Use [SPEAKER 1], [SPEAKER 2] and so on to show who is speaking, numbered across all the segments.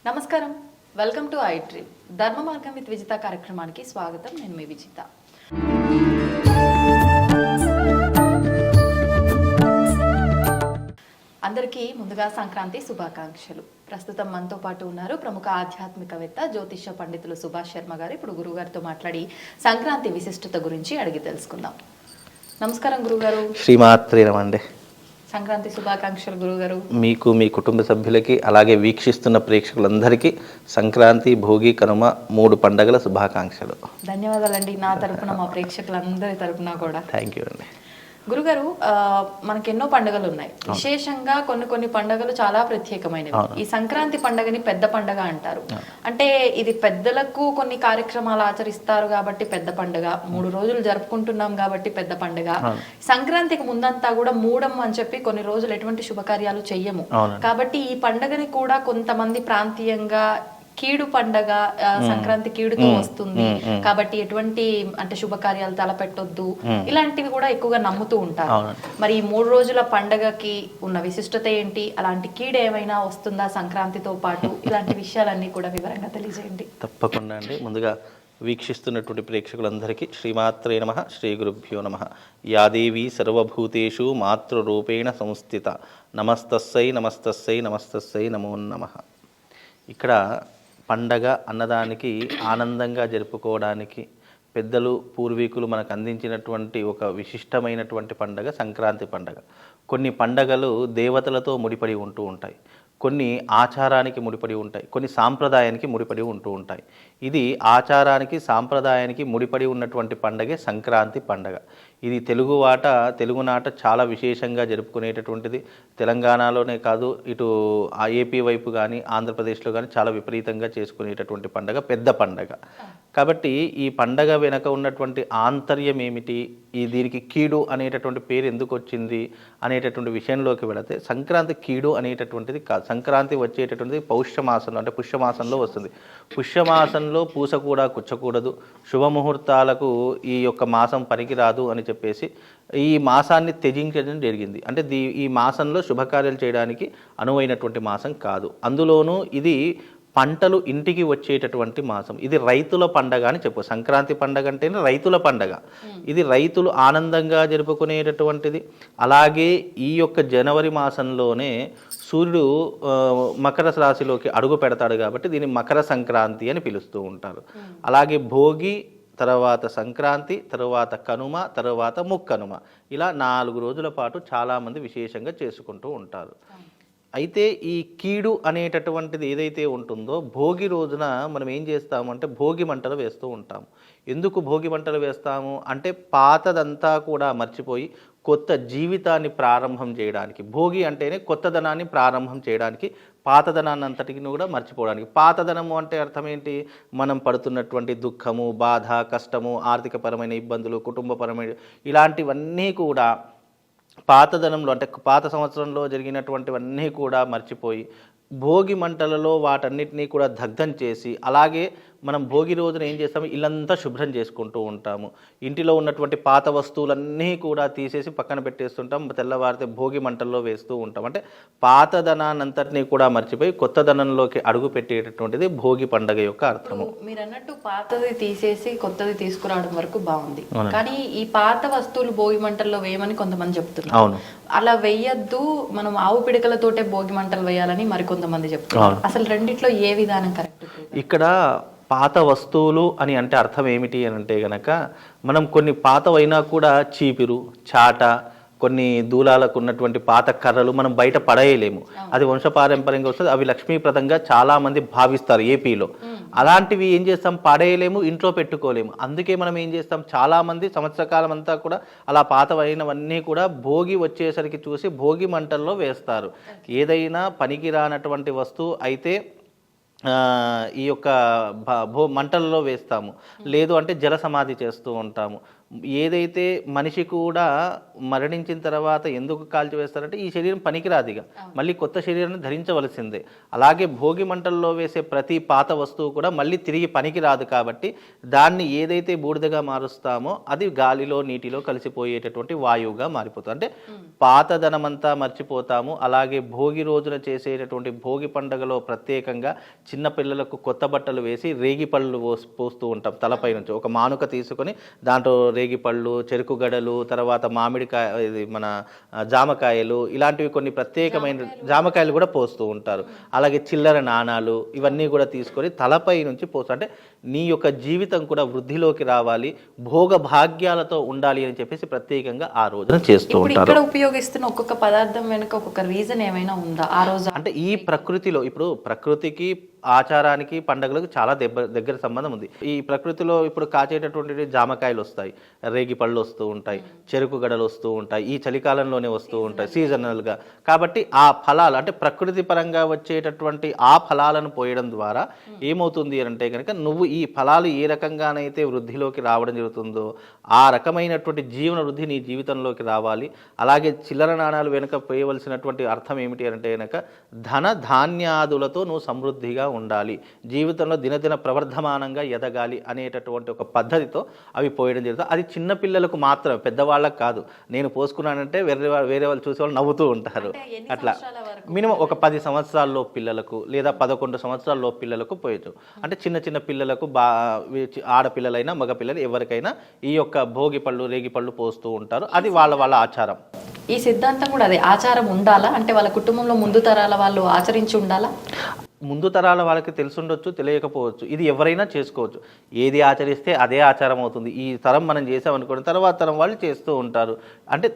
[SPEAKER 1] నమస్కారం, welcome to I dream. ధర్మ మార్గం విత్ విజిత కార్యక్రమానికి స్వాగతం. నేను మీ విజిత. అందరికీ ముందుగా సంక్రాంతి శుభాకాంక్షలు. ప్రస్తుతం మనతో పాటు ఉన్నారు ప్రముఖ ఆధ్యాత్మికవేత్త జ్యోతిష పండితులు సుభాష్ శర్మ గారు. ఇప్పుడు గురుగారితో మాట్లాడి సంక్రాంతి విశిష్టత గురించి అడిగి తెలుసుకుందాం. నమస్కారం గురుగారు.
[SPEAKER 2] శ్రీమాత్రే నమండి.
[SPEAKER 1] సంక్రాంతి శుభాకాంక్షలు గురుగారు. మీకు,
[SPEAKER 2] మీ కుటుంబ సభ్యులకి, అలాగే వీక్షిస్తున్న ప్రేక్షకులందరికీ సంక్రాంతి, భోగి, కనుమ 3 పండుగల శుభాకాంక్షలు.
[SPEAKER 1] ధన్యవాదాలండి. నా తరపున, మా ప్రేక్షకులందరి తరపున కూడా
[SPEAKER 2] థ్యాంక్ యూ అండి.
[SPEAKER 1] గురుగారు, మనకి ఎన్నో పండుగలు ఉన్నాయి. విశేషంగా కొన్ని పండుగలు చాలా ప్రత్యేకమైనవి. ఈ సంక్రాంతి పండుగని పెద్ద పండుగ అంటారు. అంటే ఇది పెద్దలకు కొన్ని కార్యక్రమాలు ఆచరిస్తారు కాబట్టి పెద్ద పండుగ, 3 రోజులు జరుపుకుంటున్నాం కాబట్టి పెద్ద పండుగ. సంక్రాంతికి ముందంతా కూడా మూఢం అని చెప్పి కొన్ని రోజులు ఎటువంటి శుభకార్యాలు చెయ్యము. కాబట్టి ఈ పండుగని కూడా కొంతమంది ప్రాంతీయంగా కీడు పండగ, సంక్రాంతి కీడుతో వస్తుంది కాబట్టి ఎటువంటి అంటే శుభకార్యాలు తలపెట్టొద్దు, ఇలాంటివి కూడా ఎక్కువగా నమ్ముతూ ఉంటారు. మరి ఈ 3 రోజుల పండగకి ఉన్న విశిష్టత ఏంటి? అలాంటి కీడు ఏమైనా వస్తుందా సంక్రాంతితో పాటు? ఇలాంటి విషయాలన్నీ కూడా వివరంగా తెలియజేయండి.
[SPEAKER 2] తప్పకుండా అండి. ముందుగా వీక్షిస్తున్నటువంటి ప్రేక్షకులందరికీ శ్రీమాత్రే నమః, శ్రీ గురుభ్యో నమః. యాదేవి సర్వభూతేషు మాతృరూపేణ సంస్థిత నమస్తస్సై నమస్తస్సై నమస్తస్సై నమో నమః. ఇక్కడ పండగ అన్నదానికి ఆనందంగా జరుపుకోవడానికి పెద్దలు, పూర్వీకులు మనకు అందించినటువంటి ఒక విశిష్టమైనటువంటి పండగ సంక్రాంతి పండగ. కొన్ని పండగలు దేవతలతో ముడిపడి ఉంటూ ఉంటాయి, కొన్ని ఆచారానికి ముడిపడి ఉంటాయి, కొన్ని సాంప్రదాయానికి ముడిపడి ఉంటూ ఉంటాయి. ఇది ఆచారానికి, సాంప్రదాయానికి ముడిపడి ఉన్నటువంటి పండగే సంక్రాంతి పండగ. ఇది తెలుగునాట చాలా విశేషంగా జరుపుకునేటటువంటిది. తెలంగాణలోనే కాదు, ఇటు ఏపీ వైపు కానీ ఆంధ్రప్రదేశ్లో కానీ చాలా విపరీతంగా చేసుకునేటటువంటి పండగ, పెద్ద పండగ. కాబట్టి ఈ పండగ వెనక ఉన్నటువంటి ఆంతర్యం ఏమిటి, దీనికి కీడు అనేటటువంటి పేరు ఎందుకు వచ్చింది అనేటటువంటి విషయంలోకి వెళితే, సంక్రాంతి కీడు అనేటటువంటిది కాదు. సంక్రాంతి వచ్చేటటువంటిది పౌష్యమాసంలో, అంటే పుష్యమాసంలో వస్తుంది. పుష్యమాసంలో పూస కూడా కుచ్చకూడదు, శుభముహూర్తాలకు ఈ యొక్క మాసం పనికిరాదు అని చెప్పేసి ఈ మాసాన్ని త్యజించడం జరిగింది. అంటే ఈ మాసంలో శుభకార్యాలు చేయడానికి అనువైనటువంటి మాసం కాదు. అందులోనూ ఇది పంటలు ఇంటికి వచ్చేటటువంటి మాసం. ఇది రైతుల పండగ అని చెప్పు. సంక్రాంతి పండగ అంటేనే రైతుల పండగ. ఇది రైతులు ఆనందంగా జరుపుకునేటటువంటిది. అలాగే ఈ యొక్క జనవరి మాసంలోనే సూర్యుడు మకర రాశిలోకి అడుగు పెడతాడు కాబట్టి దీన్ని మకర సంక్రాంతి అని పిలుస్తూ ఉంటారు. అలాగే భోగి, తర్వాత సంక్రాంతి, తర్వాత కనుమ, తర్వాత ముక్కనుమ, ఇలా 4 రోజుల పాటు చాలామంది విశేషంగా చేసుకుంటూ ఉంటారు. అయితే ఈ కీడు అనేటటువంటిది ఏదైతే ఉంటుందో, భోగి రోజున మనం ఏం చేస్తాము అంటే భోగి మంటలు వేస్తూ ఉంటాము. ఎందుకు భోగి మంటలు వేస్తాము అంటే పాతదంతా కూడా మర్చిపోయి కొత్త జీవితాన్ని ప్రారంభం చేయడానికి. భోగి అంటేనే కొత్తదనాన్ని ప్రారంభం చేయడానికి, పాతదనాన్ని అంతటికి కూడా మర్చిపోవడానికి. పాతదనము అంటే అర్థం ఏంటి? మనం పడుతున్నటువంటి దుఃఖము, బాధ, కష్టము, ఆర్థికపరమైన ఇబ్బందులు, కుటుంబపరమైన ఇలాంటివన్నీ కూడా పాతదనంలో, అంటే పాత సంవత్సరంలో జరిగినటువంటివన్నీ కూడా మర్చిపోయి భోగి మంటలలో వాటన్నిటినీ కూడా దగ్ధం చేసి, అలాగే మనం భోగి రోజున ఏం చేస్తాము, ఇల్లంతా శుభ్రం చేసుకుంటూ ఉంటాము. ఇంటిలో ఉన్నటువంటి పాత వస్తువులన్నీ కూడా తీసేసి పక్కన పెట్టేస్తుంటాం. తెల్లవారితే భోగి మంటల్లో వేస్తూ ఉంటాం. అంటే పాతదనాన్నంతటినీ కూడా మర్చిపోయి కొత్తదనంలోకి అడుగు పెట్టేటటువంటిది భోగి పండుగ యొక్క అర్థము.
[SPEAKER 1] మీరు అన్నట్టు పాతది తీసేసి కొత్తది తీసుకురావడం వరకు బాగుంది, కానీ ఈ పాత వస్తువులు భోగి మంటల్లో వేయమని కొంతమంది చెప్తున్నారు.
[SPEAKER 2] అవును,
[SPEAKER 1] అలా వేయద్దు, మనం ఆవు పిడకలతోటే భోగి మంటలు వేయాలని మరికొంతమంది చెప్తున్నారు. అసలు రెండిట్లో ఏ విధానం కరెక్ట్?
[SPEAKER 2] ఇక్కడ పాత వస్తువులు అని అంటే అర్థం ఏమిటి అని అంటే గనక, మనం కొన్ని పాతవైనా కూడా చీపిరు, చాట, కొన్ని దూలాలకు ఉన్నటువంటి పాత కర్రలు మనం బయట పడేయలేము. అది వంశపారంపర్యంగా వస్తుంది. అవి లక్ష్మీప్రదంగా చాలామంది భావిస్తారు ఏపీలో. అలాంటివి ఏం చేస్తాం, పడేయలేము, ఇంట్లో పెట్టుకోలేము. అందుకే మనం ఏం చేస్తాం, చాలామంది సంవత్సర కాలం అంతా కూడా అలా పాతవైనవన్నీ కూడా భోగి వచ్చేసరికి చూసి భోగి మంటల్లో వేస్తారు. ఏదైనా పనికిరానటువంటి వస్తువు అయితే ఈ యొక్క మంటల్లో వేస్తాము. లేదు అంటే జల సమాధి చేస్తూ ఉంటాము. ఏదైతే మనిషి కూడా మరణించిన తర్వాత ఎందుకు కాల్చివేస్తారంటే ఈ శరీరం పనికిరాదిగా మళ్ళీ కొత్త శరీరాన్ని ధరించవలసిందే. అలాగే భోగి మంటల్లో వేసే ప్రతి పాత వస్తువు కూడా మళ్ళీ తిరిగి పనికి రాదు కాబట్టి దాన్ని ఏదైతే బూడిదగా మారుస్తామో అది గాలిలో నీటిలో కలిసిపోయేటటువంటి వాయువుగా మారిపోతుంది. అంటే పాతదనమంతా మర్చిపోతాము. అలాగే భోగి రోజున చేసేటటువంటి భోగి పండుగలో ప్రత్యేకంగా చిన్న పిల్లలకు కొత్త బట్టలు వేసి రేగి పళ్ళు పోస్తూ ఉంటాం. తలపై నుంచి ఒక మానుక తీసుకొని దాంట్లో రేగిపళ్ళు, చెరుకు గడలు, తర్వాత మామిడికాయ, ఇది మన జామకాయలు, ఇలాంటివి కొన్ని ప్రత్యేకమైన జామకాయలు కూడా పోస్తూ ఉంటారు. అలాగే చిల్లర నాణాలు ఇవన్నీ కూడా తీసుకొని తలపై నుంచి పోస్తూ, అంటే నీ యొక్క జీవితం కూడా వృద్ధిలోకి రావాలి, భోగ భాగ్యాలతో ఉండాలి అని చెప్పేసి ప్రత్యేకంగా ఆ రోజున చేస్తూ ఉంటారు.
[SPEAKER 1] ఇక్కడ ఉపయోగిస్తున్న ఒక్కొక్క పదార్థం వెనుక ఒక్కొక్క రీజన్ ఏమైనా ఉందా ఆ రోజు?
[SPEAKER 2] అంటే ఈ ప్రకృతిలో ఇప్పుడు ప్రకృతికి ఆచారానికి పండుగలకు చాలా దగ్గర సంబంధం ఉంది. ఈ ప్రకృతిలో ఇప్పుడు కాచేటటువంటి జామకాయలు వస్తాయి, రేగి పళ్ళు వస్తూ ఉంటాయి, చెరుకు గడలు వస్తూ ఉంటాయి, ఈ చలికాలంలోనే వస్తూ ఉంటాయి సీజనల్గా. కాబట్టి ఆ ఫలాలు అంటే ప్రకృతి పరంగా వచ్చేటటువంటి ఆ ఫలాలను పోయడం ద్వారా ఏమవుతుంది అంటే కనుక నువ్వు ఈ ఫలాలు ఏ రకంగానైతే వృద్ధిలోకి రావడం జరుగుతుందో ఆ రకమైనటువంటి జీవన వృద్ధి నీ జీవితంలోకి రావాలి. అలాగే చిల్లర నాణాలు వెనుక పోయవలసినటువంటి అర్థం ఏమిటి అంటే కనుక ధన ధాన్యాదులతో నువ్వు సమృద్ధిగా ఉండాలి, జీవితంలో దినదిన ప్రవర్ధమానంగా ఎదగాలి అనేటటువంటి ఒక పద్ధతితో అవి పోయడం జరుగుతుంది. అది చిన్న పిల్లలకు మాత్రమే, పెద్దవాళ్ళకు కాదు. నేను పోసుకున్నానంటే వేరే వాళ్ళు చూసే వాళ్ళు నవ్వుతూ ఉంటారు. అట్లా మినిమం ఒక 10 సంవత్సరాల్లో పిల్లలకు లేదా 11 సంవత్సరాల్లో పిల్లలకు పోయచ్చు. అంటే చిన్న చిన్న పిల్లలకు ఆడపిల్లలైనా మగ పిల్లలు ఎవరికైనా ఈ యొక్క భోగి పళ్ళు రేగి పళ్ళు పోస్తూ ఉంటారు. అది వాళ్ళ ఆచారం.
[SPEAKER 1] ఈ సిద్ధాంతం కూడా అదే ఆచారం ఉండాలా అంటే వాళ్ళ కుటుంబంలో ముందు తరాల వాళ్ళు ఆచరించి ఉండాలా?
[SPEAKER 2] ముందు తరాల వాళ్ళకి తెలుసుండొచ్చు, తెలియకపోవచ్చు. ఇది ఎవరైనా చేసుకోవచ్చు. ఏది ఆచరిస్తే అదే ఆచారం అవుతుంది. ఈ తరం మనం చేసామనుకోండి తర్వాత తరం వాళ్ళు చేస్తూ ఉంటారు. అంటే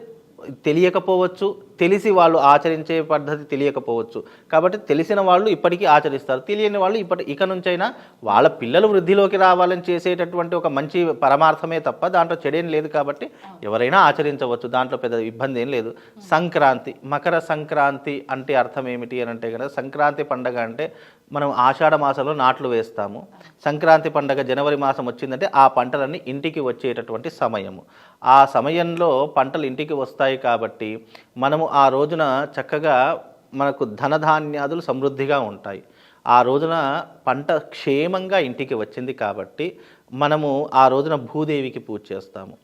[SPEAKER 2] తెలియకపోవచ్చు, తెలిసి వాళ్ళు ఆచరించే పద్ధతి తెలియకపోవచ్చు. కాబట్టి తెలిసిన వాళ్ళు ఇప్పటికీ ఆచరిస్తారు, తెలియని వాళ్ళు ఇక నుంచైనా వాళ్ళ పిల్లలు వృద్ధిలోకి రావాలని చేసేటటువంటి ఒక మంచి పరమార్థమే తప్ప దాంట్లో చెడేం లేదు. కాబట్టి ఎవరైనా ఆచరించవచ్చు, దాంట్లో పెద్ద ఇబ్బంది ఏం లేదు. సంక్రాంతి, మకర సంక్రాంతి అంటే అర్థం ఏమిటి అని అంటే కనుక సంక్రాంతి పండగ అంటే మనం ఆషాఢ మాసంలో నాట్లు వేస్తాము. సంక్రాంతి పండగ జనవరి మాసం వచ్చిందంటే ఆ పంటలన్నీ ఇంటికి వచ్చేటటువంటి సమయము. ఆ సమయంలో పంటలు ఇంటికి వస్తాయి కాబట్టి మనము ఆ రోజున చక్కగా మనకు ధనధాన్యాదులు సమృద్ధిగా ఉంటాయి. ఆ రోజున పంట క్షేమంగా ఇంటికి వచ్చింది కాబట్టి మనము ఆ రోజున భూదేవికి పూజ చేస్తాము,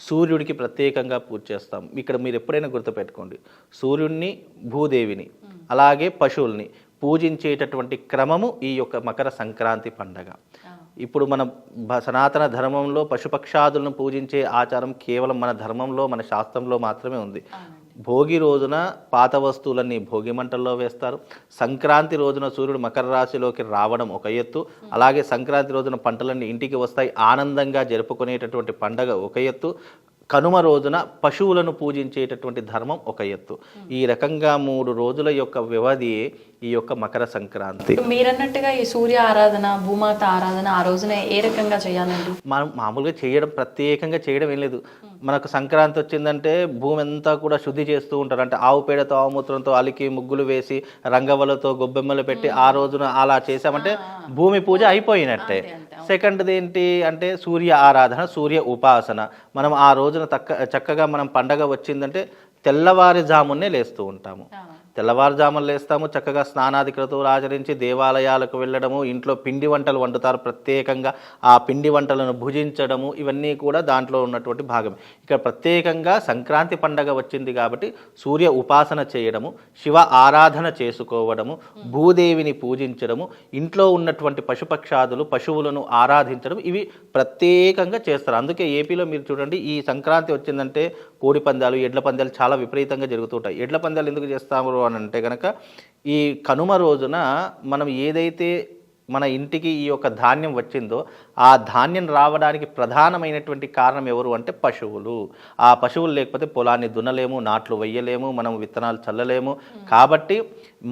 [SPEAKER 2] సూర్యుడికి ప్రత్యేకంగా పూజ చేస్తాము. ఇక్కడ మీరు ఎప్పుడైనా గుర్తుపెట్టుకోండి, సూర్యుడిని, భూదేవిని, అలాగే పశువుల్ని పూజించేటటువంటి క్రమము ఈ యొక్క మకర సంక్రాంతి పండగ. ఇప్పుడు మన సనాతన ధర్మంలో పశుపక్షాదులను పూజించే ఆచారం కేవలం మన ధర్మంలో, మన శాస్త్రంలో మాత్రమే ఉంది. భోగి రోజున పాత వస్తువులన్నీ భోగి మంటల్లో వేస్తారు. సంక్రాంతి రోజున సూర్యుడు మకర రాశిలోకి రావడం ఒక ఎత్తు, అలాగే సంక్రాంతి రోజున పంటలన్నీ ఇంటికి వస్తాయి, ఆనందంగా జరుపుకునేటటువంటి పండగ ఒక ఎత్తు. కనుమ రోజున పశువులను పూజించేటటువంటి ధర్మం ఒక ఎత్తు. ఈ రకంగా 3 రోజుల యొక్క వ్యవధి ఈ యొక్క మకర సంక్రాంతి.
[SPEAKER 1] మీరన్నట్టుగా ఈ సూర్య ఆరాధన, భూమాత ఆరాధన ఆ రోజున ఏ రకంగా చేయాలండి?
[SPEAKER 2] మనం మామూలుగా చేయడం, ప్రత్యేకంగా చేయడం ఏం లేదు. మనకు సంక్రాంతి వచ్చిందంటే భూమి అంతా కూడా శుద్ధి చేస్తూ ఉంటారు. అంటే ఆవు పేడతో, ఆవుమూత్రంతో అలికి ముగ్గులు వేసి రంగవలతో గొబ్బెమ్మలు పెట్టి ఆ రోజున అలా చేసామంటే భూమి పూజ అయిపోయినట్టే. సెకండ్ది ఏంటి అంటే సూర్య ఆరాధన, సూర్య ఉపాసన. మనం ఆ రోజున చక్కగా మనం పండగ వచ్చిందంటే తెల్లవారుజామునే లేస్తూ ఉంటాము. తెల్లవారుజామున లేస్తాము, చక్కగా స్నానాది క్రతువులు ఆచరించి దేవాలయాలకు వెళ్ళడము, ఇంట్లో పిండి వంటలు వండుతారు ప్రత్యేకంగా, ఆ పిండి వంటలను భుజించడము, ఇవన్నీ కూడా దాంట్లో ఉన్నటువంటి భాగం. ఇక్కడ ప్రత్యేకంగా సంక్రాంతి పండగ వచ్చింది కాబట్టి సూర్య ఉపాసన చేయడము, శివ ఆరాధన చేసుకోవడము, భూదేవిని పూజించడము, ఇంట్లో ఉన్నటువంటి పశుపక్షాదులు పశువులను ఆరాధించడం, ఇవి ప్రత్యేకంగా చేస్తారు. అందుకే ఏపీలో మీరు చూడండి, ఈ సంక్రాంతి వచ్చిందంటే కోడి పందాలు, ఎడ్ల పందాలు చాలా విపరీతంగా జరుగుతుంటాయి. ఎడ్ల పందాలు ఎందుకు చేస్తాము అని అంటే కనుక ఈ కనుమ రోజున మనం ఏదైతే మన ఇంటికి ఈ యొక్క ధాన్యం వచ్చిందో ఆ ధాన్యం రావడానికి ప్రధానమైనటువంటి కారణం ఎవరు అంటే పశువులు. ఆ పశువులు లేకపోతే పొలాన్ని దున్నలేము, నాట్లు వెయ్యలేము, మనం విత్తనాలు చల్లలేము. కాబట్టి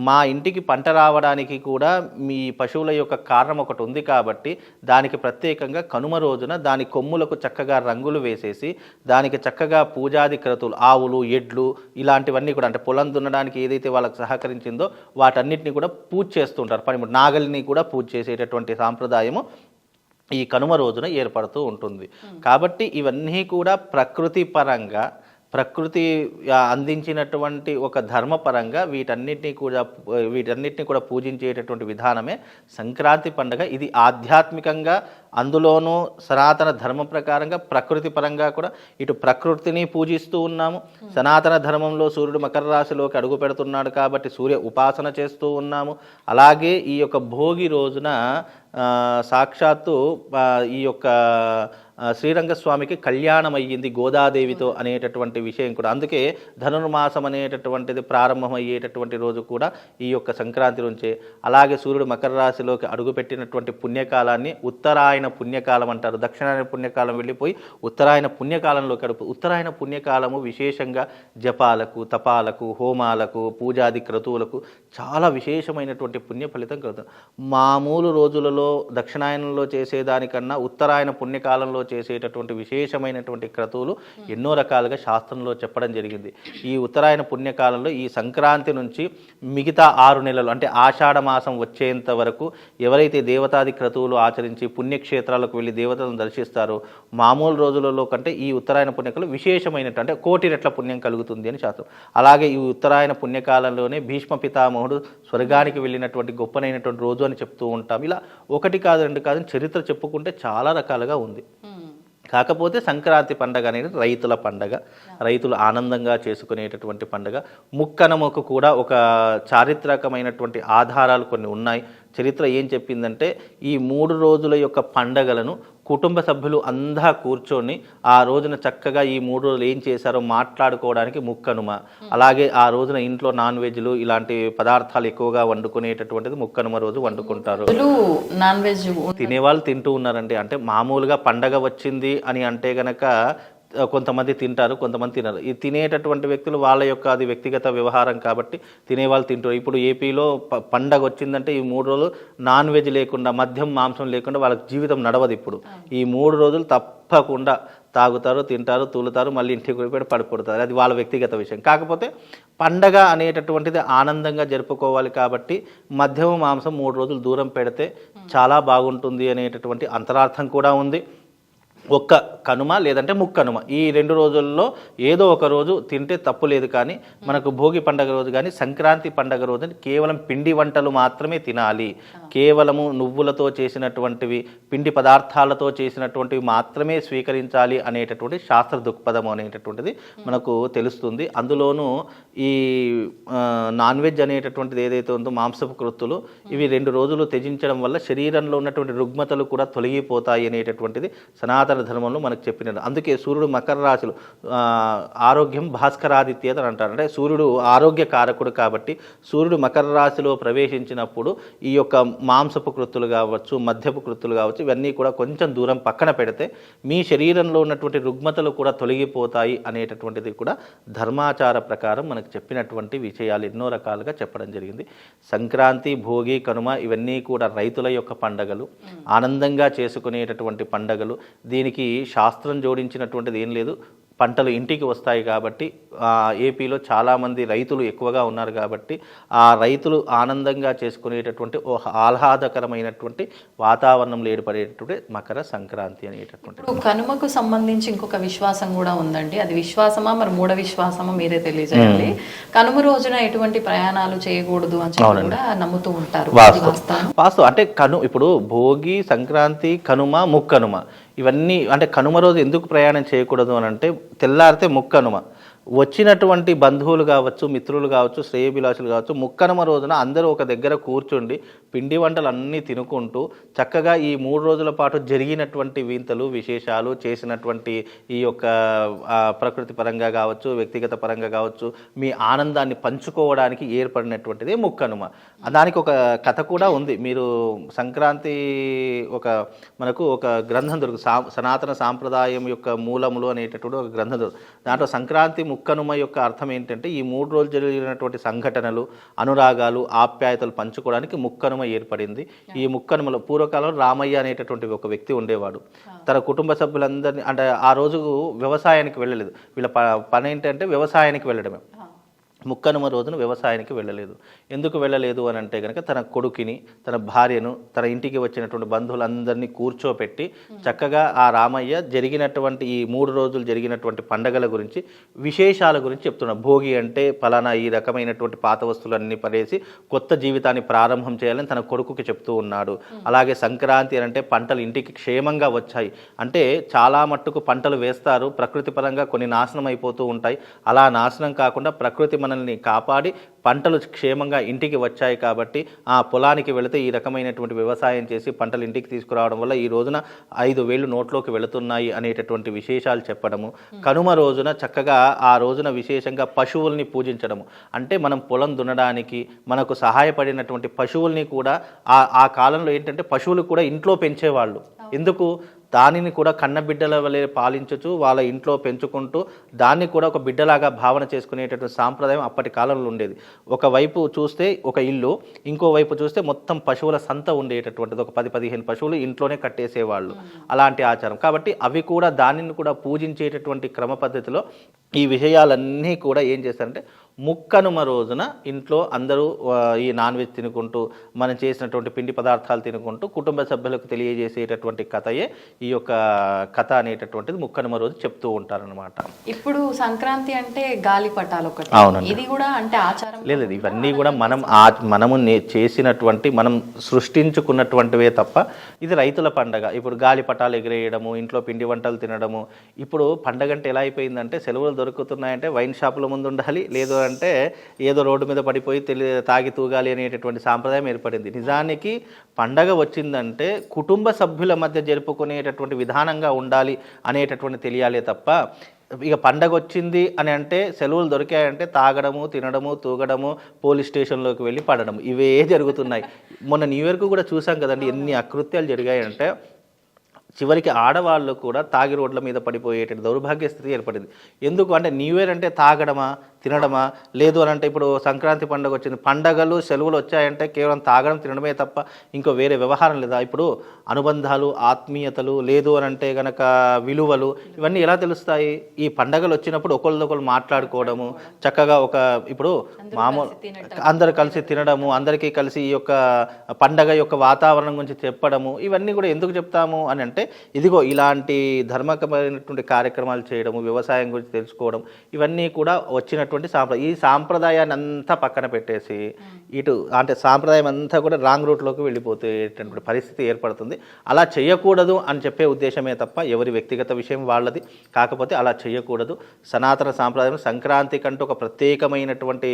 [SPEAKER 2] మా ఇంటికి పంట రావడానికి కూడా మీ పశువుల యొక్క కారణం ఒకటి ఉంది. కాబట్టి దానికి ప్రత్యేకంగా కనుమ రోజున దాని కొమ్ములకు చక్కగా రంగులు వేసేసి దానికి చక్కగా పూజాది క్రతువులు, ఆవులు, ఎడ్లు ఇలాంటివన్నీ కూడా, అంటే పొలం దున్నడానికి ఏదైతే వాళ్ళకి సహకరించిందో వాటన్నిటిని కూడా పూజ చేస్తుంటారు. నాగలిని కూడా పూజ చేసేటటువంటి సాంప్రదాయము ఈ కనుమ రోజున ఏర్పడుతూ ఉంటుంది. కాబట్టి ఇవన్నీ కూడా ప్రకృతి పరంగా, ప్రకృతి అందించినటువంటి ఒక ధర్మపరంగా వీటన్నిటిని కూడా పూజించేటటువంటి విధానమే సంక్రాంతి పండుగ. ఇది ఆధ్యాత్మికంగా, అందులోనూ సనాతన ధర్మం ప్రకారంగా, ప్రకృతి పరంగా కూడా ఇటు ప్రకృతిని పూజిస్తూ ఉన్నాము. సనాతన ధర్మంలో సూర్యుడు మకర రాశిలోకి అడుగు పెడుతున్నాడు కాబట్టి సూర్య ఉపాసన చేస్తూ ఉన్నాము. అలాగే ఈ యొక్క భోగి రోజున సాక్షాత్తు ఈ యొక్క శ్రీరంగస్వామికి కళ్యాణం అయ్యింది గోదాదేవితో అనేటటువంటి విషయం కూడా. అందుకే ధనుర్మాసం అనేటటువంటిది ప్రారంభమయ్యేటటువంటి రోజు కూడా ఈ యొక్క సంక్రాంతి నుంచే. అలాగే సూర్యుడు మకర రాశిలోకి అడుగుపెట్టినటువంటి పుణ్యకాలాన్ని ఉత్తరాయణ పుణ్యకాలం అంటారు. దక్షిణాయన పుణ్యకాలం వెళ్ళిపోయి ఉత్తరాయణ పుణ్యకాలంలోకి ఉత్తరాయణ పుణ్యకాలము విశేషంగా జపాలకు, తపాలకు, హోమాలకు, పూజాది క్రతువులకు చాలా విశేషమైనటువంటి పుణ్య ఫలితం కలుగుతుంది. మామూలు రోజులలో దక్షిణాయనంలో చేసేదానికన్నా ఉత్తరాయణ పుణ్యకాలంలో చేసేటటువంటి విశేషమైనటువంటి క్రతువులు ఎన్నో రకాలుగా శాస్త్రంలో చెప్పడం జరిగింది. ఈ ఉత్తరాయణ పుణ్యకాలంలో ఈ సంక్రాంతి నుంచి మిగతా 6 నెలలు అంటే ఆషాఢ మాసం వచ్చేంత వరకు ఎవరైతే దేవతాది క్రతువులు ఆచరించి పుణ్యక్షేత్రాలకు వెళ్ళి దేవతలను దర్శిస్తారో మామూలు రోజులలో కంటే ఈ ఉత్తరాయణ పుణ్యకాలం విశేషమైనటువంటి అంటే 1,000,000 రెట్ల పుణ్యం కలుగుతుంది అని శాస్త్రం. అలాగే ఈ ఉత్తరాయణ పుణ్యకాలంలోనే భీష్మ పితామహుడు స్వర్గానికి వెళ్ళినటువంటి గొప్పనైనటువంటి రోజు అని చెప్తూ ఉంటాం. ఇలా 1 కాదు 2 కాదు చరిత్ర చెప్పుకుంటే చాలా రకాలుగా ఉంది. కాకపోతే సంక్రాంతి పండగ అనేది రైతుల పండగ, రైతులు ఆనందంగా చేసుకునేటటువంటి పండగ. ముక్కనుమకు కూడా ఒక చారిత్రకమైనటువంటి ఆధారాలు కొన్ని ఉన్నాయి. చరిత్ర ఏం చెప్పిందంటే ఈ 3 రోజుల యొక్క పండగలను కుటుంబ సభ్యులు అంతా కూర్చొని ఆ రోజున చక్కగా ఈ 3 రోజులు ఏం చేశారో మాట్లాడుకోవడానికి ముక్కనుమ. అలాగే ఆ రోజున ఇంట్లో నాన్ వెజ్లు ఇలాంటి పదార్థాలు ఎక్కువగా వండుకునేటటువంటిది ముక్కనుమ రోజు వండుకుంటారు.
[SPEAKER 1] నాన్ వెజ్
[SPEAKER 2] తినేవాళ్ళు తింటూ ఉన్నారండి. అంటే మామూలుగా పండగ వచ్చింది అని అంటే గనక కొంతమంది తింటారు, కొంతమంది తినరు. ఈ తినేటటువంటి వ్యక్తులు వాళ్ళ యొక్క అది వ్యక్తిగత వ్యవహారం కాబట్టి తినేవాళ్ళు తింటారు. ఇప్పుడు ఏపీలో పండగ వచ్చిందంటే ఈ 3 రోజులు నాన్ వెజ్ లేకుండా, మద్యం మాంసం లేకుండా వాళ్ళకి జీవితం నడవదు. ఇప్పుడు ఈ 3 రోజులు తప్పకుండా తాగుతారు, తింటారు, తూలుతారు, మళ్ళీ ఇంటికి పోయి పడిపోతారు. అది వాళ్ళ వ్యక్తిగత విషయం. కాకపోతే పండగ అనేటటువంటిది ఆనందంగా జరుపుకోవాలి కాబట్టి మద్యం మాంసం 3 రోజులు దూరం పెడితే చాలా బాగుంటుంది అనేటటువంటి అంతరార్థం కూడా ఉంది. ఒక్క కనుమ లేదంటే ముక్కనుమ ఈ 2 రోజుల్లో ఏదో ఒక రోజు తింటే తప్పు లేదు. కానీ మనకు భోగి పండగ రోజు కానీ సంక్రాంతి పండగ రోజు కేవలం పిండి వంటలు మాత్రమే తినాలి. కేవలము నువ్వులతో చేసినటువంటివి, పిండి పదార్థాలతో చేసినటువంటివి మాత్రమే స్వీకరించాలి అనేటటువంటి శాస్త్ర దృక్పథం అనేటటువంటిది మనకు తెలుస్తుంది. అందులోనూ ఈ నాన్ వెజ్ అనేటటువంటిది ఏదైతే ఉందో మాంసపు కృత్తులు ఇవి 2 రోజులు త్యజించడం వల్ల శరీరంలో ఉన్నటువంటి రుగ్మతలు కూడా తొలగిపోతాయి అనేటటువంటిది సనాతన ధర్మంలో మనకు చెప్పినారు. అందుకే సూర్యుడు మకర రాశిలో ఆరోగ్యం భాస్కరాదిత్యత అని అంటారు. అంటే సూర్యుడు ఆరోగ్య కారకుడు కాబట్టి సూర్యుడు మకర రాశిలో ప్రవేశించినప్పుడు ఈ యొక్క మాంసపు కృత్తులు కావచ్చు, మద్యపు కృత్తులు కావచ్చు, ఇవన్నీ కూడా కొంచెం దూరం పక్కన పెడితే మీ శరీరంలో ఉన్నటువంటి రుగ్మతలు కూడా తొలగిపోతాయి అనేటటువంటిది కూడా ధర్మాచార ప్రకారం మనకు చెప్పినటువంటి విషయాలు ఎన్నో రకాలుగా చెప్పడం జరిగింది. సంక్రాంతి, భోగి, కనుమ ఇవన్నీ కూడా రైతుల యొక్క పండగలు, ఆనందంగా చేసుకునేటటువంటి పండగలు. దీనికి శాస్త్రం జోడించినటువంటిది ఏం లేదు. పంటలు ఇంటికి వస్తాయి కాబట్టి ఏపీలో చాలామంది రైతులు ఎక్కువగా ఉన్నారు కాబట్టి ఆ రైతులు ఆనందంగా చేసుకునేటటువంటి ఓ ఆహ్లాదకరమైనటువంటి వాతావరణంలో ఏర్పడేటటువంటి మకర సంక్రాంతి అనేటటువంటి.
[SPEAKER 1] కనుమకు సంబంధించి ఇంకొక విశ్వాసం కూడా ఉందండి. అది విశ్వాసమా మరి మూఢ విశ్వాసమా మీరే తెలియజేయాలి. కనుమ రోజున ఎటువంటి ప్రయాణాలు చేయకూడదు అని కూడా నమ్ముతూ ఉంటారు.
[SPEAKER 2] వాస్తవం అంటే ఇప్పుడు భోగి, సంక్రాంతి, కనుమ, ముక్కనుమ ఇవన్నీ అంటే కనుమ రోజు ఎందుకు ప్రయాణం చేయకూడదు అని అంటే తెల్లారితే ముక్కనుమ. వచ్చినటువంటి బంధువులు కావచ్చు, మిత్రులు కావచ్చు, శ్రేయభిలాషులు కావచ్చు, ముక్కనుమ రోజున అందరూ ఒక దగ్గర కూర్చుండి పిండి వంటలు అన్నీ తినుకుంటూ చక్కగా ఈ 3 రోజుల పాటు జరిగినటువంటి వింతలు విశేషాలు చేసినటువంటి ఈ యొక్క ప్రకృతి పరంగా కావచ్చు, వ్యక్తిగత పరంగా కావచ్చు, మీ ఆనందాన్ని పంచుకోవడానికి ఏర్పడినటువంటిదే ముక్కనుమ. దానికి ఒక కథ కూడా ఉంది. మీరు సంక్రాంతి మనకు ఒక గ్రంథం దొరుకుతుంది, సనాతన సాంప్రదాయం యొక్క మూలములు అనేటటువంటి ఒక గ్రంథం దొరుకుతుంది. దాంట్లో సంక్రాంతి ముక్కనుమ యొక్క అర్థం ఏంటంటే ఈ 3 రోజులు జరిగినటువంటి సంఘటనలు, అనురాగాలు, ఆప్యాయతలు పంచుకోవడానికి ముక్కనుమ ఏర్పడింది. ఈ ముక్కనుమలో పూర్వకాలంలో రామయ్య అనేటటువంటి ఒక వ్యక్తి ఉండేవాడు. తన కుటుంబ సభ్యులందరినీ అంటే ఆ రోజు వ్యవసాయానికి వెళ్ళలేదు. వీళ్ళ పని ఏంటంటే వ్యవసాయానికి వెళ్ళడమే. ముక్కనుమ రోజున వ్యవసాయానికి వెళ్ళలేదు. ఎందుకు వెళ్ళలేదు అని అంటే కనుక తన కొడుకుని, తన భార్యను, తన ఇంటికి వచ్చినటువంటి బంధువులందరినీ కూర్చోపెట్టి చక్కగా ఆ రామయ్య జరిగినటువంటి ఈ 3 రోజులు జరిగినటువంటి పండగల గురించి, విశేషాల గురించి చెప్తున్నాడు. భోగి అంటే ఫలానా ఈ రకమైనటువంటి పాత వస్తువులన్నీ పడేసి కొత్త జీవితాన్ని ప్రారంభం చేయాలని తన కొడుకుకి చెప్తూ ఉన్నాడు. అలాగే సంక్రాంతి అని అంటే పంటలు ఇంటికి క్షేమంగా వచ్చాయి అంటే చాలా మట్టుకు పంటలు వేస్తారు, ప్రకృతి పరంగా కొన్ని నాశనం అయిపోతూ ఉంటాయి. అలా నాశనం కాకుండా ప్రకృతి మనల్ని కాపాడి పంటలు క్షేమంగా ఇంటికి వచ్చాయి కాబట్టి ఆ పొలానికి వెళితే ఈ రకమైనటువంటి వ్యవసాయం చేసి పంటలు ఇంటికి తీసుకురావడం వల్ల ఈ రోజున 5,000 నోట్లోకి వెళుతున్నాయి అనేటటువంటి విశేషాలు చెప్పడము. కనుమ రోజున చక్కగా ఆ రోజున విశేషంగా పశువుల్ని పూజించడము. అంటే మనం పొలం దున్నడానికి మనకు సహాయపడినటువంటి పశువుల్ని కూడా ఆ కాలంలో ఏంటంటే పశువులు కూడా ఇంట్లో పెంచేవాళ్ళు. ఎందుకు? దానిని కూడా కన్నబిడ్డల వలె పాలించుచు వాళ్ళ ఇంట్లో పెంచుకుంటూ దాన్ని కూడా ఒక బిడ్డలాగా భావన చేసుకునేటటువంటి సాంప్రదాయం అప్పటి కాలంలో ఉండేది. ఒకవైపు చూస్తే ఒక ఇల్లు, ఇంకోవైపు చూస్తే మొత్తం పశువుల సంత ఉండేటటువంటిది. ఒక 10-15 పశువులు ఇంట్లోనే కట్టేసేవాళ్ళు. అలాంటి ఆచారం కాబట్టి అవి కూడా దానిని కూడా పూజించేటటువంటి క్రమ పద్ధతిలో ఈ విషయాలన్నీ కూడా ఏం చేస్తారంటే ముక్కనుమ రోజున ఇంట్లో అందరూ ఈ నాన్ వెజ్ తినుకుంటూ మనం చేసినటువంటి పిండి పదార్థాలు తినుకుంటూ కుటుంబ సభ్యులకు తెలియజేసేటటువంటి కథయే ఈ యొక్క కథ అనేటటువంటిది ముక్కనుమ రోజు చెప్తూ ఉంటారనమాట.
[SPEAKER 1] ఇప్పుడు సంక్రాంతి అంటే గాలిపటాలు ఒకటి, ఇది కూడా అంటే ఆచారం
[SPEAKER 2] లేదు. ఇవన్నీ కూడా మనము చేసినటువంటి మనం సృష్టించుకున్నటువంటివే తప్ప ఇది రైతుల పండగ. ఇప్పుడు గాలిపటాలు ఎగిరేయడము, ఇంట్లో పిండి వంటలు తినడము. ఇప్పుడు పండగ అంటే ఎలా అయిపోయిందంటే సెలవులు దొరుకుతున్నాయంటే వైన్ షాపుల ముందు ఉండాలి, లేదు అంటే ఏదో రోడ్డు మీద పడిపోయి తాగి తూగాలి అనేటటువంటి సాంప్రదాయం ఏర్పడింది. నిజానికి పండగ వచ్చిందంటే కుటుంబ సభ్యుల మధ్య జరుపుకునేటటువంటి విధానంగా ఉండాలి అనేటటువంటి తెలియాలే తప్ప ఇక పండగ వచ్చింది అని అంటే సెలవులు దొరికాయంటే తాగడము, తినడము, తూగడము, పోలీస్ స్టేషన్లోకి వెళ్ళి పడడం ఇవే జరుగుతున్నాయి. మొన్న న్యూ ఇయర్కు కూడా చూసాం కదండి, ఎన్ని అకృత్యాలు జరిగాయంటే చివరికి ఆడవాళ్ళు కూడా తాగి రోడ్ల మీద పడిపోయేటువంటి దౌర్భాగ్య స్థితి ఏర్పడింది. ఎందుకు అంటే న్యూ ఇయర్ అంటే తాగడమా, తినడమా, లేదు అని అంటే ఇప్పుడు సంక్రాంతి పండుగ వచ్చింది, పండగలు సెలవులు వచ్చాయంటే కేవలం తాగడం తినడమే తప్ప ఇంకో వేరే వ్యవహారం లేదా? ఇప్పుడు అనుబంధాలు, ఆత్మీయతలు, లేదు అని అంటే గనక విలువలు, ఇవన్నీ ఎలా తెలుస్తాయి? ఈ పండగలు వచ్చినప్పుడు ఒకళ్ళొకళ్ళు మాట్లాడుకోవడము, చక్కగా ఒక ఇప్పుడు మామూలు అందరు కలిసి తినడము, అందరికీ కలిసి ఈ యొక్క పండగ యొక్క వాతావరణం గురించి చెప్పడము, ఇవన్నీ కూడా ఎందుకు చెప్తాము అని అంటే ఇదిగో ఇలాంటి ధర్మకమైనటువంటి కార్యక్రమాలు చేయడము, వ్యవసాయం గురించి తెలుసుకోవడం, ఇవన్నీ కూడా వచ్చినటువంటి ఈ సాంప్రదాయాన్ని అంతా పక్కన పెట్టేసి ఇటు అంటే సాంప్రదాయం అంతా కూడా రాంగ్ రూట్లోకి వెళ్ళిపోతేటటువంటి పరిస్థితి ఏర్పడుతుంది. అలా చేయకూడదు అని చెప్పే ఉద్దేశమే తప్ప ఎవరి వ్యక్తిగత విషయం వాళ్ళది. కాకపోతే అలా చేయకూడదు. సనాతన సాంప్రదాయం సంక్రాంతి కంటూ ఒక ప్రత్యేకమైనటువంటి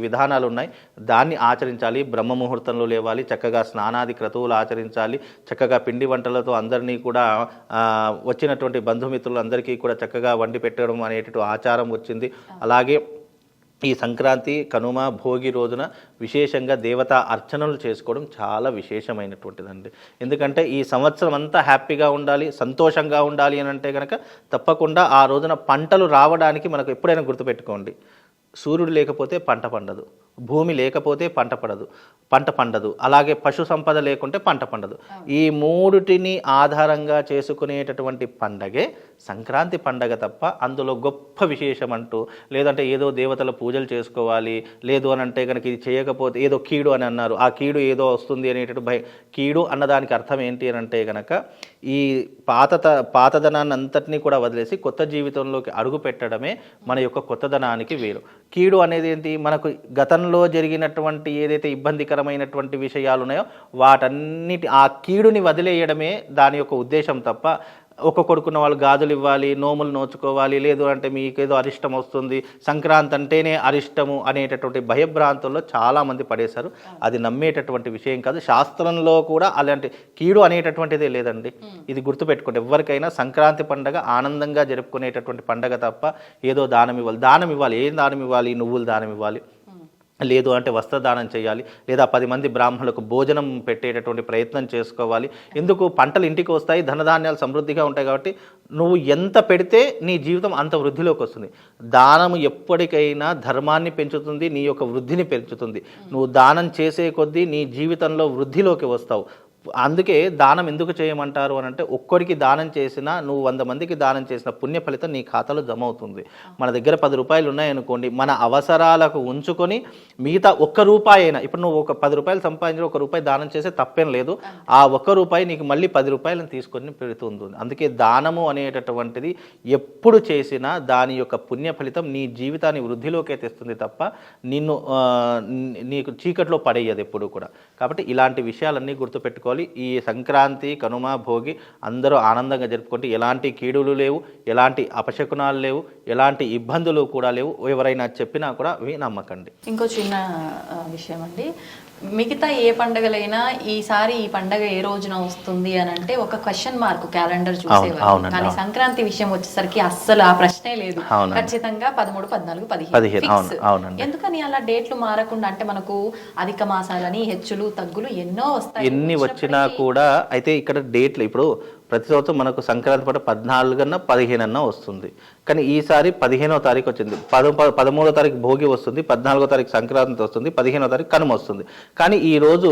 [SPEAKER 2] విధానాలు ఉన్నాయి, దాన్ని ఆచరించాలి. బ్రహ్మ ముహూర్తంలో లేవాలి, చక్కగా స్నానాది క్రతువులు ఆచరించాలి, చక్కగా పిండి వంటలతో అందరినీ కూడా వచ్చినటువంటి బంధుమిత్రులు అందరికీ కూడా చక్కగా వండి పెట్టడం అనేటువంటి ఆచారం వచ్చింది. అలాగే ఈ సంక్రాంతి, కనుమ, భోగి రోజున విశేషంగా దేవతా అర్చనలు చేసుకోవడం చాలా విశేషమైనటువంటిదండి. ఎందుకంటే ఈ సంవత్సరం అంతా హ్యాపీగా ఉండాలి, సంతోషంగా ఉండాలి అని అంటే కనుక తప్పకుండా ఆ రోజున పంటలు రావడానికి మనకు ఎప్పుడైనా గుర్తుపెట్టుకోండి, సూర్యుడు లేకపోతే పంట పండదు, భూమి లేకపోతే పంట పండదు, అలాగే పశు సంపద లేకుంటే పంట పండదు. ఈ మూడిటిని ఆధారంగా చేసుకునేటటువంటి పండగే సంక్రాంతి పండగ తప్ప అందులో గొప్ప విశేషం అంటూ లేదంటే ఏదో దేవతల పూజలు చేసుకోవాలి, లేదు అని అంటే కనుక ఇది చేయకపోతే ఏదో కీడు అని అన్నారు, ఆ కీడు ఏదో వస్తుంది అనేటటువంటి కీడు అన్నదానికి అర్థం ఏంటి అని అంటే కనుక ఈ పాతదనాన్ని అంతటినీ కూడా వదిలేసి కొత్త జీవితంలోకి అడుగు పెట్టడమే మన యొక్క కొత్తదనానికి వేరు. కీడు అనేది ఏంటి? మనకు గతంలో జరిగినటువంటి ఏదైతే ఇబ్బందికరమైనటువంటి విషయాలు ఉన్నాయో వాటన్నిటి ఆ కీడుని వదిలేయడమే దాని యొక్క ఉద్దేశం తప్ప ఒక కొడుకున్న వాళ్ళు గాజులు ఇవ్వాలి, నోములు నోచుకోవాలి, లేదు అంటే మీకేదో అరిష్టం వస్తుంది, సంక్రాంతి అంటేనే అరిష్టము అనేటటువంటి భయభ్రాంతుల్లో చాలామంది పడేశారు. అది నమ్మేటటువంటి విషయం కాదు. శాస్త్రంలో కూడా అలాంటి కీడు అనేటటువంటిదే లేదండి. ఇది గుర్తుపెట్టుకోండి. ఎవరికైనా సంక్రాంతి పండగ ఆనందంగా జరుపుకునేటటువంటి పండగ తప్ప ఏదో దానం ఇవ్వాలి. ఏం దానం ఇవ్వాలి? నువ్వులు దానం ఇవ్వాలి, లేదు అంటే వస్త్రదానం చేయాలి, లేదా 10 మంది బ్రాహ్మణులకు భోజనం పెట్టేటటువంటి ప్రయత్నం చేసుకోవాలి. ఎందుకు? పంటలు ఇంటికి వస్తాయి, ధనధాన్యాలు సమృద్ధిగా ఉంటాయి కాబట్టి నువ్వు ఎంత పెడితే నీ జీవితం అంత వృద్ధిలోకి వస్తుంది. దానము ఎప్పటికైనా ధర్మాన్ని పెంచుతుంది, నీ యొక్క వృద్ధిని పెంచుతుంది. నువ్వు దానం చేసే కొద్దీ నీ జీవితంలో వృద్ధిలోకి వస్తావు. అందుకే దానం ఎందుకు చేయమంటారు అని అంటే, ఒక్కడికి దానం చేసినా నువ్వు 100 మందికి దానం చేసిన పుణ్య ఫలితం నీ ఖాతాలో జమ అవుతుంది. మన దగ్గర 10 రూపాయలు ఉన్నాయనుకోండి, మన అవసరాలకు ఉంచుకొని మిగతా ₹1 అయినా, ఇప్పుడు నువ్వు ఒక 10 రూపాయలు సంపాదించి ₹1 దానం చేస్తే తప్పేం లేదు. ఆ ₹1 నీకు మళ్ళీ 10 రూపాయలను తీసుకొని పెడుతుంది. అందుకే దానము అనేటటువంటిది ఎప్పుడు చేసినా దాని యొక్క పుణ్య ఫలితం నీ జీవితాన్ని వృద్ధిలోకే తెస్తుంది తప్ప నిన్ను నీకు చీకట్లో పడేయదు ఎప్పుడు కూడా. కాబట్టి ఇలాంటి విషయాలన్నీ గుర్తుపెట్టుకోవాలి. ఈ సంక్రాంతి, కనుమ, భోగి అందరూ ఆనందంగా జరుపుకుంటే ఎలాంటి కీడులు లేవు, ఎలాంటి అపశకునాలు లేవు, ఎలాంటి ఇబ్బందులు కూడా లేవు. ఎవరైనా చెప్పినా కూడా అవి నమ్మకండి.
[SPEAKER 1] ఇంకో చిన్న విషయం అండి, మిగతా ఏ పండుగలైనా ఈసారి ఈ పండగ ఏ రోజున వస్తుంది అని అంటే ఒక క్వశ్చన్ మార్క్ క్యాలెండర్ చూసేవారు. కానీ సంక్రాంతి విషయం వచ్చేసరికి అస్సలు ఆ ప్రశ్నే లేదు. ఖచ్చితంగా 13, 14, 15. ఎందుకని అలా డేట్లు మారకుండా? అంటే మనకు అధిక మాసాలని హెచ్చులు తగ్గులు ఎన్నో వస్తాయి.
[SPEAKER 2] ఎన్ని వచ్చినా కూడా అయితే ఇక్కడ డేట్లు ఇప్పుడు ప్రతి సంవత్సరం మనకు సంక్రాంతి పాటు 14 15 వస్తుంది. కానీ ఈసారి 15వ తారీఖు వచ్చింది, 13వ తారీఖు భోగి వస్తుంది, 14వ తారీఖు సంక్రాంతి వస్తుంది, 15వ తారీఖు కనుమ వస్తుంది. కానీ ఈ రోజు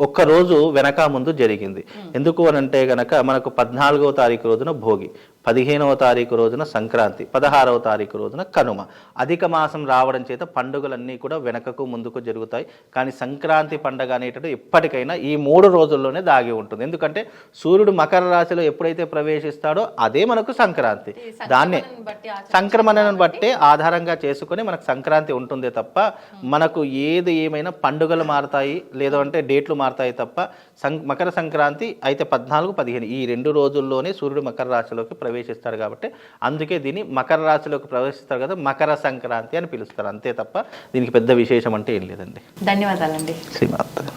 [SPEAKER 2] ఒక్కరోజు వెనక ముందు జరిగింది. ఎందుకు అని అంటే గనక మనకు 14వ తారీఖు రోజున భోగి, 15వ తారీఖు రోజున సంక్రాంతి, 16వ తారీఖు రోజున కనుమ. అధిక మాసం రావడం చేత పండుగలన్నీ కూడా వెనకకు ముందుకు జరుగుతాయి. కానీ సంక్రాంతి పండుగ అనేటట్టు ఎప్పటికైనా ఈ 3 రోజుల్లోనే దాగి ఉంటుంది. ఎందుకంటే సూర్యుడు మకర రాశిలో ఎప్పుడైతే ప్రవేశిస్తాడో అదే మనకు సంక్రాంతి. దాన్నే సంక్రమణను బట్టే ఆధారంగా చేసుకొని మనకు సంక్రాంతి ఉంటుందే తప్ప మనకు ఏమైనా పండుగలు మారుతాయి లేదంటే డేట్లు మారుతాయి తప్ప మకర సంక్రాంతి అయితే 14, 15 ఈ 2 రోజుల్లోనే సూర్యుడు మకర రాశిలోకి ప్రవేశిస్తాడు. కాబట్టి అందుకే దీన్ని మకర రాశిలోకి ప్రవేశిస్తాడు కదా, మకర సంక్రాంతి అని పిలుస్తారు. అంతే తప్ప దీనికి పెద్ద విశేషం అంటే ఏం లేదండి.
[SPEAKER 1] ధన్యవాదాలండి.
[SPEAKER 2] Srimata.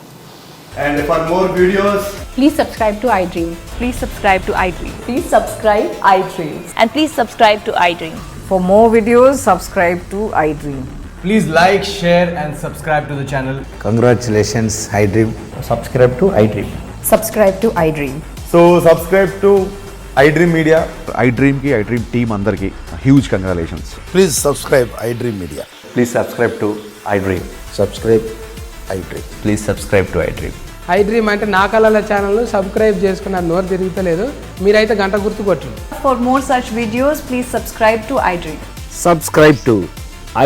[SPEAKER 3] And for more videos,
[SPEAKER 4] please subscribe to iDream.
[SPEAKER 5] Please subscribe to iDream.
[SPEAKER 4] Please subscribe iDream.
[SPEAKER 5] And please subscribe to iDream.
[SPEAKER 4] For more videos, subscribe to iDream.
[SPEAKER 3] please like, share and subscribe to the channel.
[SPEAKER 6] Congratulations, iDream.
[SPEAKER 7] Subscribe to iDream.
[SPEAKER 4] Subscribe to iDream.
[SPEAKER 3] So subscribe to iDream Media.
[SPEAKER 8] iDream ki iDream team andarki huge congratulations.
[SPEAKER 6] Please subscribe iDream Media.
[SPEAKER 7] Please subscribe to iDream.
[SPEAKER 6] Subscribe iDream.
[SPEAKER 7] Please subscribe to iDream.
[SPEAKER 9] iDream అంటే నా కళల channel subscribe చేసుకున్న నోరు తిరుగుతలేదు, మీరైతే గంట గుర్తు కొట్టండి.
[SPEAKER 5] For more such videos, please subscribe to iDream.
[SPEAKER 7] Subscribe to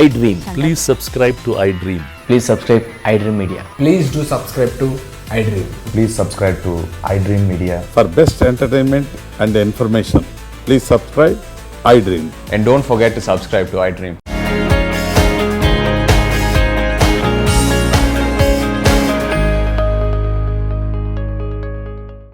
[SPEAKER 7] iDream.
[SPEAKER 10] Please subscribe to iDream.
[SPEAKER 7] Please subscribe iDream Media.
[SPEAKER 3] Please do subscribe to iDream.
[SPEAKER 7] Please subscribe to iDream Media.
[SPEAKER 8] For best entertainment and information, please subscribe iDream.
[SPEAKER 7] And don't forget to subscribe to iDream.